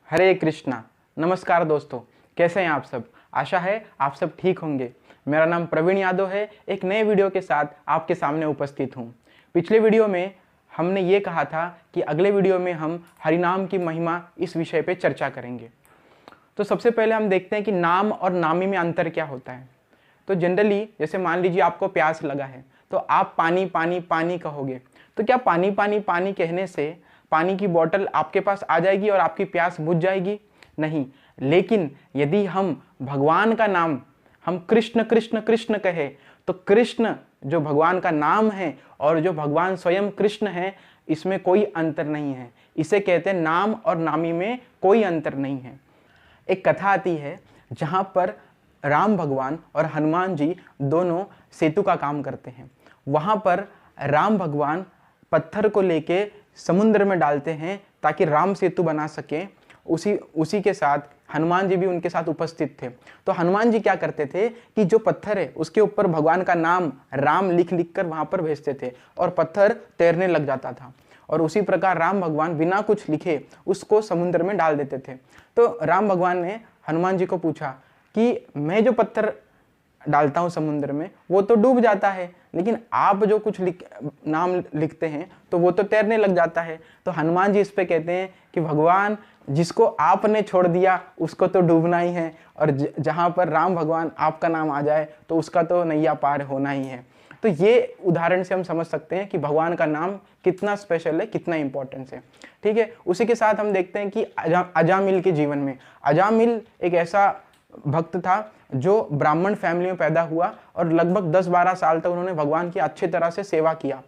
हरे कृष्णा। नमस्कार दोस्तों, कैसे हैं आप सब। आशा है आप सब ठीक होंगे। मेरा नाम प्रवीण यादव है। एक नए वीडियो के साथ आपके सामने उपस्थित हूं। पिछले वीडियो में हमने ये कहा था कि अगले वीडियो में हम हरिनाम की महिमा इस विषय पे चर्चा करेंगे। तो सबसे पहले हम देखते हैं कि नाम और नामी में अंतर क्या होता है। तो जनरली जैसे मान लीजिए आपको प्यास लगा है तो आप पानी पानी पानी कहोगे, तो क्या पानी पानी पानी कहने से पानी की बोतल आपके पास आ जाएगी और आपकी प्यास बुझ जाएगी? नहीं। लेकिन यदि हम भगवान का नाम हम कृष्ण कृष्ण कृष्ण कहे तो कृष्ण जो भगवान का नाम है और जो भगवान स्वयं कृष्ण है, इसमें कोई अंतर नहीं है। इसे कहते हैं नाम और नामी में कोई अंतर नहीं है। एक कथा आती है जहाँ पर राम भगवान और हनुमान जी दोनों सेतु का काम करते हैं। वहाँ पर राम भगवान पत्थर को लेके समुद्र में डालते हैं ताकि राम सेतु बना सकें। उसी के साथ हनुमान जी भी उनके साथ उपस्थित थे। तो हनुमान जी क्या करते थे कि जो पत्थर है उसके ऊपर भगवान का नाम राम लिख लिख कर वहाँ पर भेजते थे और पत्थर तैरने लग जाता था। और उसी प्रकार राम भगवान बिना कुछ लिखे उसको समुद्र में डाल देते थे। तो राम भगवान ने हनुमान जी को पूछा कि मैं जो पत्थर डालता हूँ समुद्र में वो तो डूब जाता है, लेकिन आप जो कुछ नाम लिखते हैं तो वो तो तैरने लग जाता है। तो हनुमान जी इस पे कहते हैं कि भगवान, जिसको आपने छोड़ दिया उसको तो डूबना ही है, और जहाँ पर राम भगवान आपका नाम आ जाए तो उसका तो नैया पार होना ही है। तो ये उदाहरण से हम समझ सकते हैं कि भगवान का नाम कितना स्पेशल है, कितना इंपॉर्टेंस है। ठीक है। उसी के साथ हम देखते हैं कि अजामिल के जीवन में, अजामिल एक ऐसा भक्त था जो ब्राह्मण फैमिली में पैदा हुआ और लगभग 10-12 साल तक उन्होंने भगवान की अच्छी तरह से सेवा किया।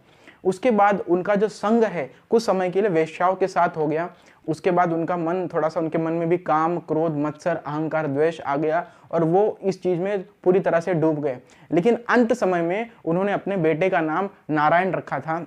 उसके बाद उनका जो संग है कुछ समय के लिए वेश्याओं के साथ हो गया। उसके बाद उनका मन थोड़ा सा, उनके मन में भी काम, क्रोध, मत्सर, अहंकार, द्वेष आ गया और वो इस चीज में पूरी तरह से डूब गए। लेकिन अंत समय में उन्होंने अपने बेटे का नाम नारायण रखा था।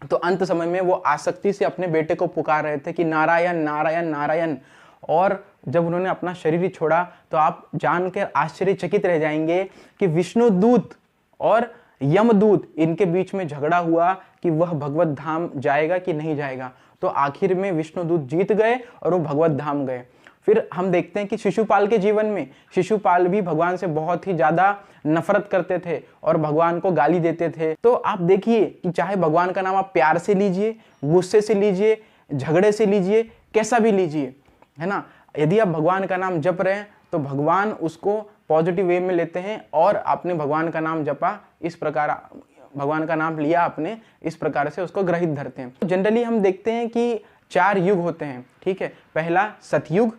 तो अंत समय में वो आसक्ति से अपने बेटे को पुकार रहे थे कि नारायण नारायण नारायण। और जब उन्होंने अपना शरीर छोड़ा तो आप जानकर आश्चर्यचकित रह जाएंगे कि विष्णु दूत और यमदूत इनके बीच में झगड़ा हुआ कि वह भगवत धाम जाएगा कि नहीं जाएगा। तो आखिर में विष्णुदूत जीत गए और वो भगवत धाम गए। फिर हम देखते हैं कि शिशुपाल के जीवन में, शिशुपाल भी भगवान से बहुत ही ज्यादा नफरत करते थे और भगवान को गाली देते थे। तो आप देखिए कि चाहे भगवान का नाम आप प्यार से लीजिए, गुस्से से लीजिए, झगड़े से लीजिए, कैसा भी लीजिए, है ना, यदि आप भगवान का नाम जप रहे हैं तो भगवान उसको पॉजिटिव वे में लेते हैं। और आपने भगवान का नाम जपा, इस प्रकार भगवान का नाम लिया आपने, इस प्रकार से उसको ग्रहित धरते हैं। तो जनरली हम देखते हैं कि 4 युग होते हैं। ठीक है। पहला सतयुग,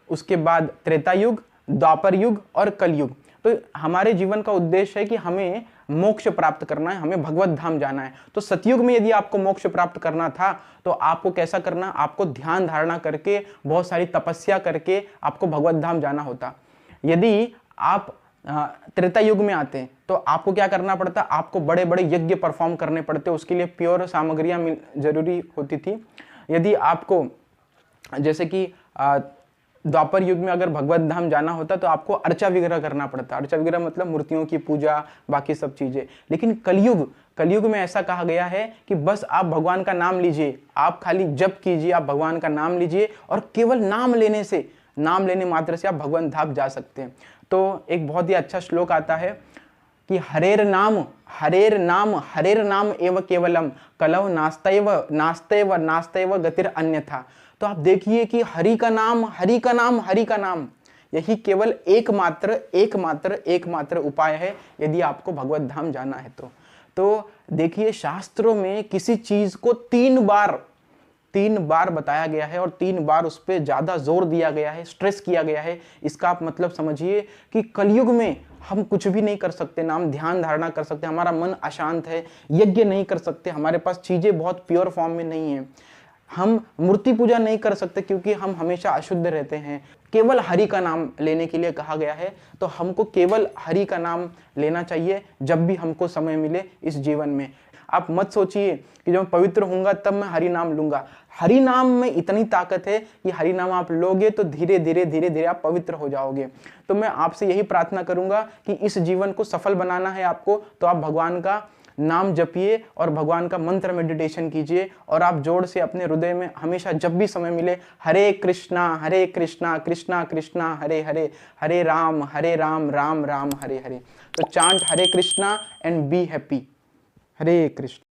उसके बाद त्रेता युग, द्वापर युग और कलयुग। तो हमारे जीवन का उद्देश्य है कि हमें मोक्ष प्राप्त करना है, हमें भगवत धाम जाना है। तो सतयुग में यदि आपको मोक्ष प्राप्त करना था तो आपको कैसा करना, आपको ध्यान धारणा करके, बहुत सारी तपस्या करके आपको भगवत धाम जाना होता। यदि आप त्रेता युग में आते हैं तो आपको क्या करना पड़ता, आपको बड़े बड़े यज्ञ परफॉर्म करने पड़ते, उसके लिए प्योर सामग्रियां जरूरी होती थी। यदि आपको जैसे कि द्वापर युग में अगर भगवत धाम जाना होता तो आपको अर्चा विग्रह करना पड़ता। अर्चा विग्रह मतलब मूर्तियों की पूजा, बाकी सब चीजें। लेकिन कलयुग में ऐसा कहा गया है कि बस आप भगवान का नाम लीजिए, आप खाली जप कीजिए, आप भगवान का नाम लीजिए और केवल नाम लेने मात्र से आप भगवान धाम जा सकते हैं। तो एक बहुत ही अच्छा श्लोक आता है कि हरेर नाम एव केवलम कलौ नास्तेव गतिर अन्यथा। तो आप देखिए कि हरि का नाम यही केवल एकमात्र उपाय है यदि आपको भगवत धाम जाना है। तो देखिए शास्त्रों में किसी चीज को 3 बार बताया गया है और 3 बार उस पर ज्यादा जोर दिया गया है, स्ट्रेस किया गया है। इसका आप मतलब समझिए कि कलयुग में हम कुछ भी नहीं कर सकते, नाम ध्यान धारणा कर सकते, हमारा मन अशांत है, यज्ञ नहीं कर सकते, हमारे पास चीजें बहुत प्योर फॉर्म में नहीं है, हम मूर्ति पूजा नहीं कर सकते क्योंकि हम हमेशा अशुद्ध रहते हैं। केवल हरि का नाम लेने के लिए कहा गया है। तो हमको केवल हरि का नाम लेना चाहिए जब भी हमको समय मिले इस जीवन में। आप मत सोचिए कि जब मैं पवित्र होऊंगा तब मैं हरि नाम लूंगा। हरि नाम में इतनी ताकत है कि हरि नाम आप लोगे तो धीरे धीरे आप पवित्र हो जाओगे। तो मैं आपसे यही प्रार्थना करूंगा कि इस जीवन को सफल बनाना है आपको, तो आप भगवान का नाम जपिए और भगवान का मंत्र मेडिटेशन कीजिए और आप जोड़ से अपने हृदय में हमेशा जब भी समय मिले हरे कृष्णा कृष्णा कृष्णा हरे हरे, हरे राम राम राम हरे हरे। तो chant Hare Krishna and be happy. Hare Krishna.